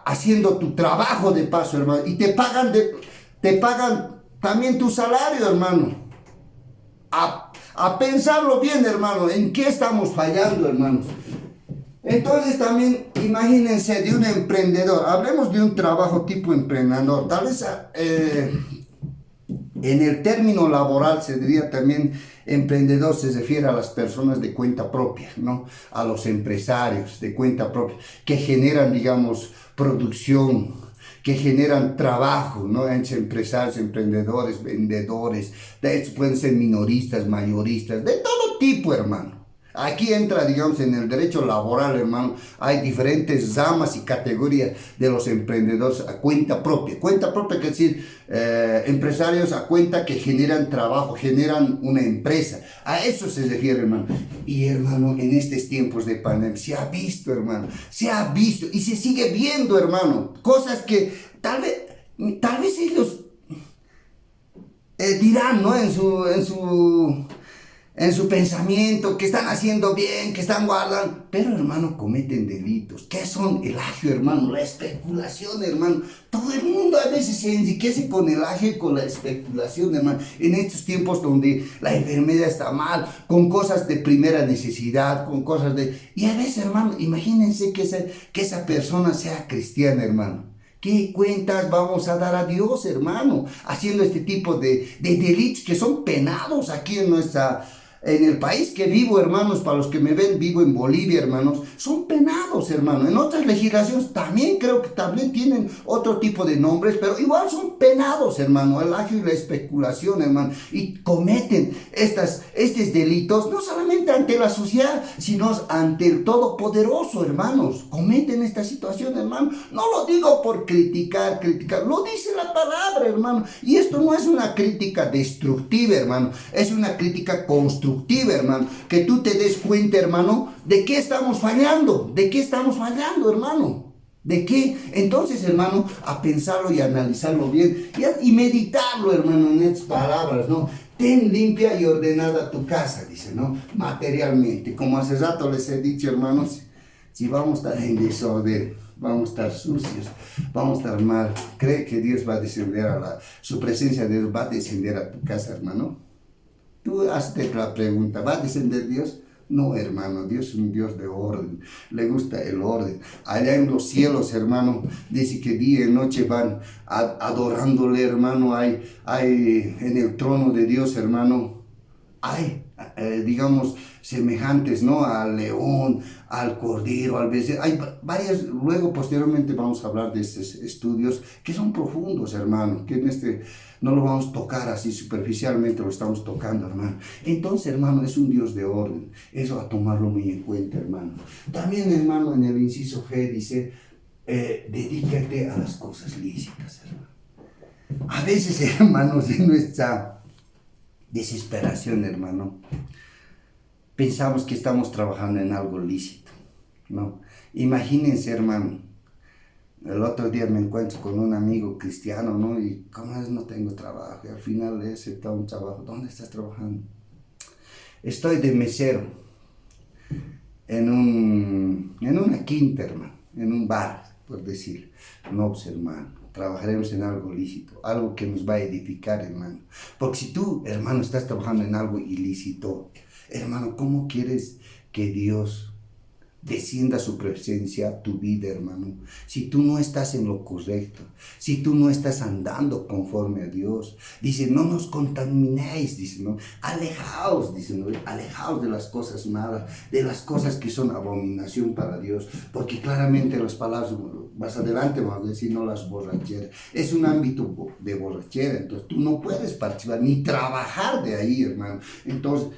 haciendo tu trabajo de paso, hermano, y te pagan también tu salario, hermano? A pensarlo bien, hermano, en qué estamos fallando, hermanos. Entonces también imagínense de un emprendedor, hablemos de un trabajo tipo emprendedor, tal vez en el término laboral se diría también emprendedor, se refiere a las personas de cuenta propia, ¿no? A los empresarios de cuenta propia, que generan, digamos, producción, que generan trabajo, ¿no? Entre empresarios, emprendedores, vendedores, de estos pueden ser minoristas, mayoristas, de todo tipo, hermano. Aquí entra, digamos, en el derecho laboral, hermano, hay diferentes ramas y categorías de los emprendedores a cuenta propia. Cuenta propia quiere decir empresarios a cuenta que generan trabajo, generan una empresa. A eso se refiere, hermano. Y, hermano, en estos tiempos de pandemia se ha visto, hermano, se ha visto y se sigue viendo, hermano, cosas que tal vez ellos dirán, ¿no? En su pensamiento, que están haciendo bien, que están guardando, pero, hermano, cometen delitos. ¿Qué son? El agio, hermano, la especulación, hermano. Todo el mundo a veces se enriquece con el agio y con la especulación, hermano. En estos tiempos donde la enfermedad está mal, con cosas de primera necesidad, con cosas de... Y a veces, hermano, imagínense que esa persona sea cristiana, hermano. ¿Qué cuentas vamos a dar a Dios, hermano? Haciendo este tipo de delitos que son penados aquí en el país que vivo, hermanos, para los que me ven, vivo en Bolivia, hermanos, son penados, hermano. En otras legislaciones también creo que también tienen otro tipo de nombres, pero igual son penados, hermano, el agio y la especulación, hermano. Y cometen estos delitos, no solamente ante la sociedad, sino ante el Todopoderoso, hermanos. Cometen esta situación, hermano. No lo digo por criticar, lo dice la palabra, hermano. Y esto no es una crítica destructiva, hermano, es una crítica constructiva, hermano, que tú te des cuenta, hermano, de qué estamos fallando, hermano, de qué. Entonces, hermano, a pensarlo y analizarlo bien y meditarlo, hermano, en estas palabras, ¿no? Ten limpia y ordenada tu casa, dice, ¿no? Materialmente, como hace rato les he dicho, hermanos, si vamos a estar en desorden, vamos a estar sucios, vamos a estar mal, cree que Dios va a descender su presencia de Dios va a descender a tu casa, hermano. Tú hazte la pregunta, ¿va a descender Dios No, hermano, Dios es un Dios de orden, le gusta el orden. Allá en los cielos, hermano, dice que día y noche van adorándole, hermano, hay en el trono de Dios, hermano, hay, digamos, semejantes, ¿no? Al león, al cordero, al becerro. Hay varias, luego posteriormente vamos a hablar de estos estudios que son profundos, hermano, que en no lo vamos a tocar así superficialmente, lo estamos tocando, hermano. Entonces, hermano, es un Dios de orden, eso a tomarlo muy en cuenta, hermano. También, hermano, en el inciso G dice, dedícate a las cosas lícitas, hermano. A veces, hermanos, en nuestra desesperación, hermano, pensamos que estamos trabajando en algo lícito, ¿no? Imagínense, hermano, el otro día me encuentro con un amigo cristiano, ¿no? Y como es, no tengo trabajo, y al final he aceptado un trabajo. ¿Dónde estás trabajando? Estoy de mesero en una quinta, hermano, en un bar, por decir. No, pues, hermano, trabajaremos en algo lícito, algo que nos va a edificar, hermano. Porque si tú, hermano, estás trabajando en algo ilícito, hermano, ¿cómo quieres que Dios descienda su presencia a tu vida, hermano? Si tú no estás en lo correcto, si tú no estás andando conforme a Dios. Dice, no nos contaminéis, dice, ¿no? Alejaos, dice, ¿no? Alejaos de las cosas malas, de las cosas que son abominación para Dios, porque claramente las palabras, más adelante vamos a decir, no las borracheras. Es un ámbito de borrachera, entonces tú no puedes participar ni trabajar de ahí, hermano. Entonces,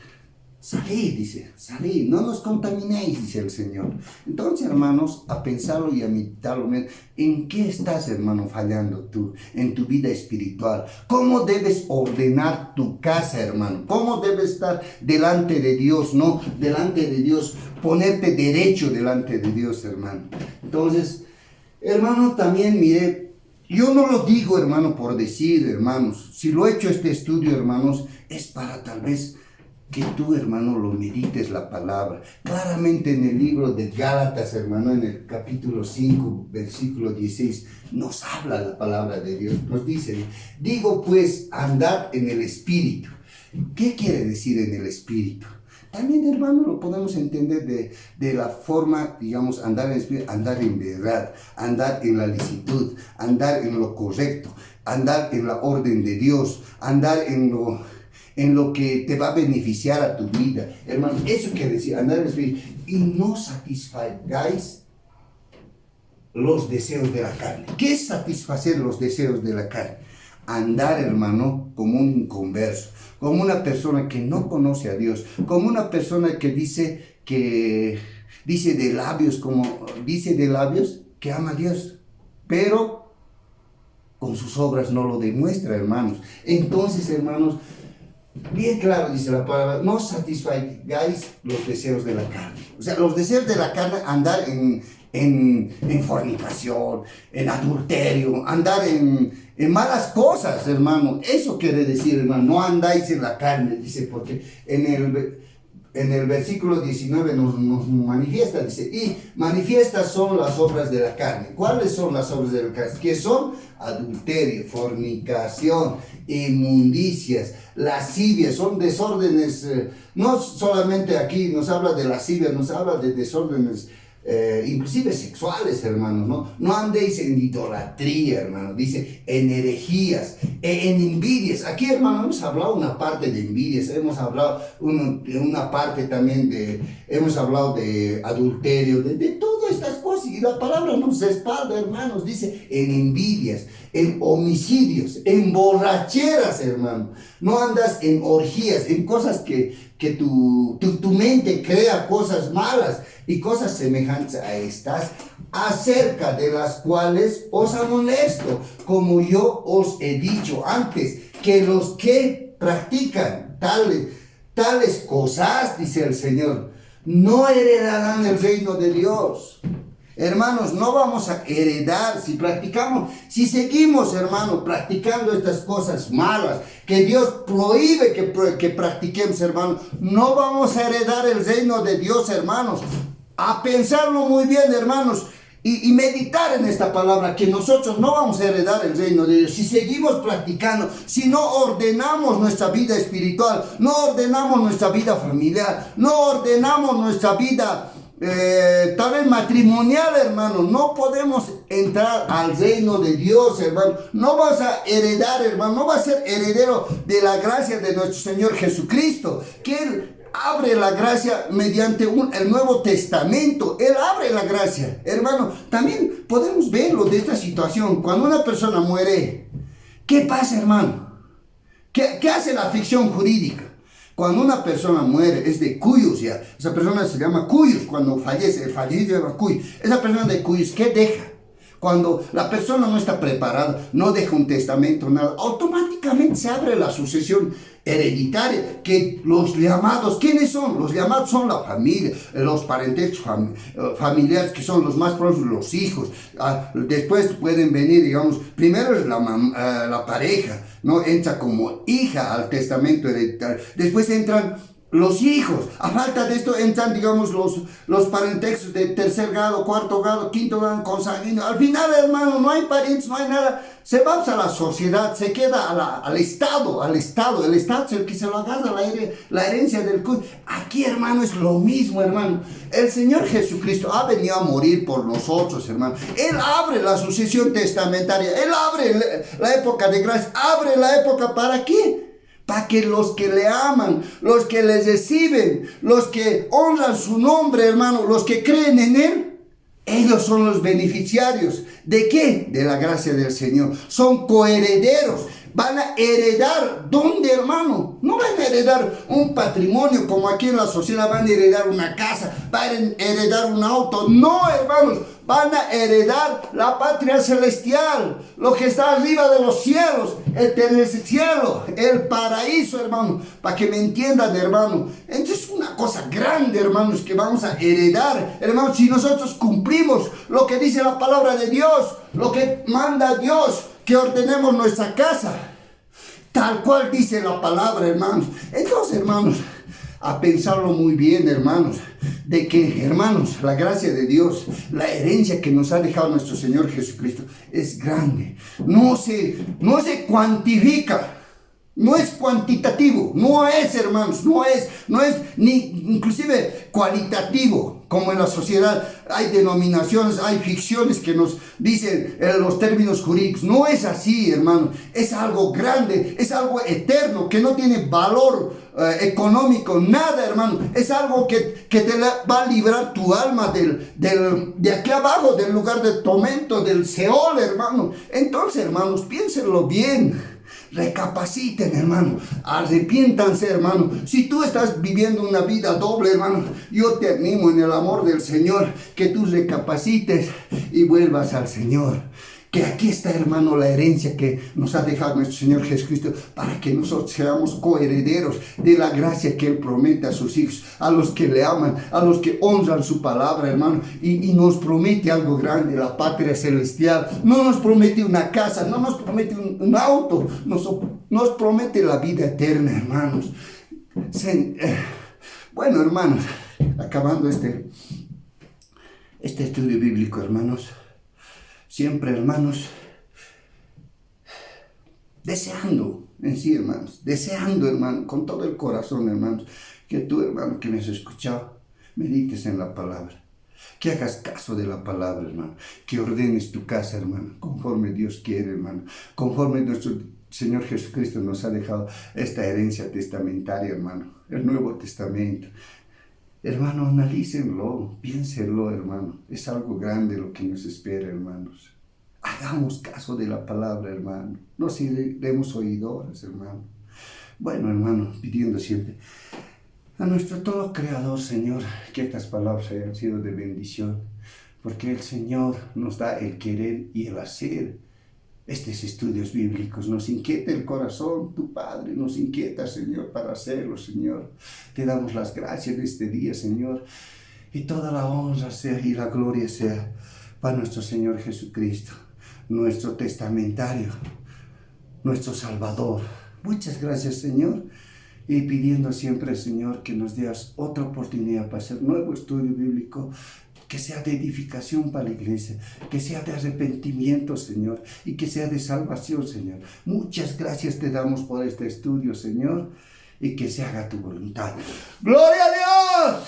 salid, dice, salid, no nos contaminéis, dice el Señor. Entonces, hermanos, a pensarlo y a meditarlo, ¿en qué estás, hermano, fallando tú en tu vida espiritual? ¿Cómo debes ordenar tu casa, hermano? ¿Cómo debes estar delante de Dios, no? Delante de Dios, ponerte derecho delante de Dios, hermano. Entonces, hermano, también, mire, yo no lo digo, hermano, por decir, hermanos. Si lo he hecho este estudio, hermanos, es para tal vez que tú, hermano, lo medites la palabra. Claramente en el libro de Gálatas, hermano, en el capítulo 5, versículo 16, nos habla la palabra de Dios. Nos dice, digo pues, andad en el Espíritu. ¿Qué quiere decir en el Espíritu? También, hermano, lo podemos entender de la forma, digamos, andar en el Espíritu, andar en verdad, andar en la licitud, andar en lo correcto, andar en la orden de Dios, andar en lo que te va a beneficiar a tu vida. Hermano, eso quiere decir andar en el Espíritu. Y no satisfagáis los deseos de la carne. ¿Qué es satisfacer los deseos de la carne? Andar, hermano, como un inconverso, como una persona que no conoce a Dios, como una persona que dice de labios que ama a Dios, pero con sus obras no lo demuestra, hermanos. Entonces, hermanos, bien claro dice la palabra, no satisfagáis los deseos de la carne. O sea, los deseos de la carne, andar en fornicación, en adulterio, andar en malas cosas, hermano. Eso quiere decir, hermano, no andáis en la carne, dice, porque en el versículo 19 nos manifiesta, dice, y manifiestas son las obras de la carne. ¿Cuáles son las obras de la carne? Que son adulterio, fornicación, inmundicias, lascivias, son desórdenes. No solamente aquí nos habla de lascivias, nos habla de desórdenes inclusive sexuales, hermanos, ¿no? No andéis en idolatría, hermano, dice, en herejías, en envidias. Aquí, hermano, hemos hablado una parte de envidias, hemos hablado una parte también hemos hablado de adulterio, de todas estas cosas, y la palabra nos respalda, hermanos, dice, en envidias, en homicidios, en borracheras, hermano. No andas en orgías, en cosas que tu mente crea cosas malas y cosas semejantes a estas, acerca de las cuales os amonesto, como yo os he dicho antes, que los que practican tales cosas, dice el Señor, no heredarán el reino de Dios. Hermanos, no vamos a heredar si seguimos, hermano, practicando estas cosas malas que Dios prohíbe que practiquemos, hermano. No vamos a heredar el reino de Dios, hermanos. A pensarlo muy bien, hermanos. y meditar en esta palabra, que nosotros no vamos a heredar el reino de Dios si seguimos practicando, si no ordenamos nuestra vida espiritual, no ordenamos nuestra vida familiar, no ordenamos nuestra vida tal vez matrimonial, hermano. No podemos entrar al reino de Dios, hermano. No vas a heredar, hermano, no vas a ser heredero de la gracia de nuestro Señor Jesucristo, que Él abre la gracia mediante el Nuevo Testamento. Él abre la gracia, hermano. También podemos verlo de esta situación. Cuando una persona muere, ¿qué pasa, hermano? ¿Qué hace la ficción jurídica? Cuando una persona muere, es de cuyos ya. Esa persona se llama cuyos. Cuando fallece, el fallecido se llama cuyos. Esa persona de cuyos, ¿qué deja? Cuando la persona no está preparada, no deja un testamento, nada, automáticamente se abre la sucesión hereditaria, que los llamados, ¿quiénes son? Los llamados son la familia, los parentescos familiares, que son los más próximos, los hijos. Después pueden venir, digamos, primero es la pareja, ¿no? Entra como hija al testamento hereditario. Después entran los hijos. A falta de esto entran, digamos, los parentescos de tercer grado, cuarto grado, quinto grado, consanguíneo. Al final, hermano, no hay parientes, no hay nada. Se va a la sociedad, se queda al Estado. El Estado es el que se lo agarra la herencia del cuyo. Aquí, hermano, es lo mismo, hermano. El Señor Jesucristo ha venido a morir por nosotros, hermano. Él abre la sucesión testamentaria. Él abre la época de gracia. Abre la época, ¿para qué? Para que los que le aman, los que le reciben, los que honran su nombre, hermano, los que creen en Él, ellos son los beneficiarios. ¿De qué? De la gracia del Señor. Son coherederos. Van a heredar, ¿dónde, hermano? No van a heredar un patrimonio como aquí en la sociedad, van a heredar una casa, van a heredar un auto. No, hermanos, van a heredar la patria celestial, lo que está arriba de los cielos, el tercer cielo, el paraíso, hermano, para que me entiendan, hermano. Entonces es una cosa grande, hermanos, que vamos a heredar, hermanos, si nosotros cumplimos lo que dice la palabra de Dios, lo que manda Dios, que ordenemos nuestra casa, tal cual dice la palabra, hermanos. Entonces, hermanos, a pensarlo muy bien, hermanos, de que, hermanos, la gracia de Dios, la herencia que nos ha dejado nuestro Señor Jesucristo es grande. No se cuantifica. No es cuantitativo, no es, hermanos, no es ni inclusive cualitativo, como en la sociedad hay denominaciones, hay ficciones que nos dicen los términos jurídicos. No es así, hermano, es algo grande, es algo eterno, que no tiene valor económico, nada, hermano. Es algo que te va a librar tu alma de aquí abajo, del lugar de tormento, del Seol, hermano. Entonces, hermanos, piénsenlo bien. Recapaciten, hermano, arrepiéntanse, hermano. Si tú estás viviendo una vida doble, hermano, yo te animo en el amor del Señor que tú recapacites y vuelvas al Señor. Que aquí está, hermano, la herencia que nos ha dejado nuestro Señor Jesucristo, para que nosotros seamos coherederos de la gracia que Él promete a sus hijos, a los que le aman, a los que honran su palabra, hermano. Y nos promete algo grande, la patria celestial. No nos promete una casa, no nos promete un auto, nos promete la vida eterna, hermanos. Bueno, hermanos, acabando este estudio bíblico, hermanos. Siempre, hermanos, deseando en sí, hermanos, deseando, hermano, con todo el corazón, hermanos, que tú, hermano, que me has escuchado, medites en la palabra, que hagas caso de la palabra, hermano, que ordenes tu casa, hermano, conforme Dios quiere, hermano, conforme nuestro Señor Jesucristo nos ha dejado esta herencia testamentaria, hermano, el Nuevo Testamento. Hermano, analícenlo, piénsenlo, hermano. Es algo grande lo que nos espera, hermanos. Hagamos caso de la palabra, hermano. No seremos oidores, hermano. Bueno, hermano, pidiendo siempre a nuestro todo Creador, Señor, que estas palabras hayan sido de bendición, porque el Señor nos da el querer y el hacer. Estos estudios bíblicos nos inquieta el corazón, tu Padre nos inquieta, Señor, para hacerlo, Señor. Te damos las gracias de este día, Señor, y toda la honra sea y la gloria sea para nuestro Señor Jesucristo, nuestro testamentario, nuestro Salvador. Muchas gracias, Señor, y pidiendo siempre, Señor, que nos des otra oportunidad para hacer nuevo estudio bíblico, que sea de edificación para la iglesia, que sea de arrepentimiento, Señor, y que sea de salvación, Señor. Muchas gracias te damos por este estudio, Señor, y que se haga tu voluntad. ¡Gloria a Dios!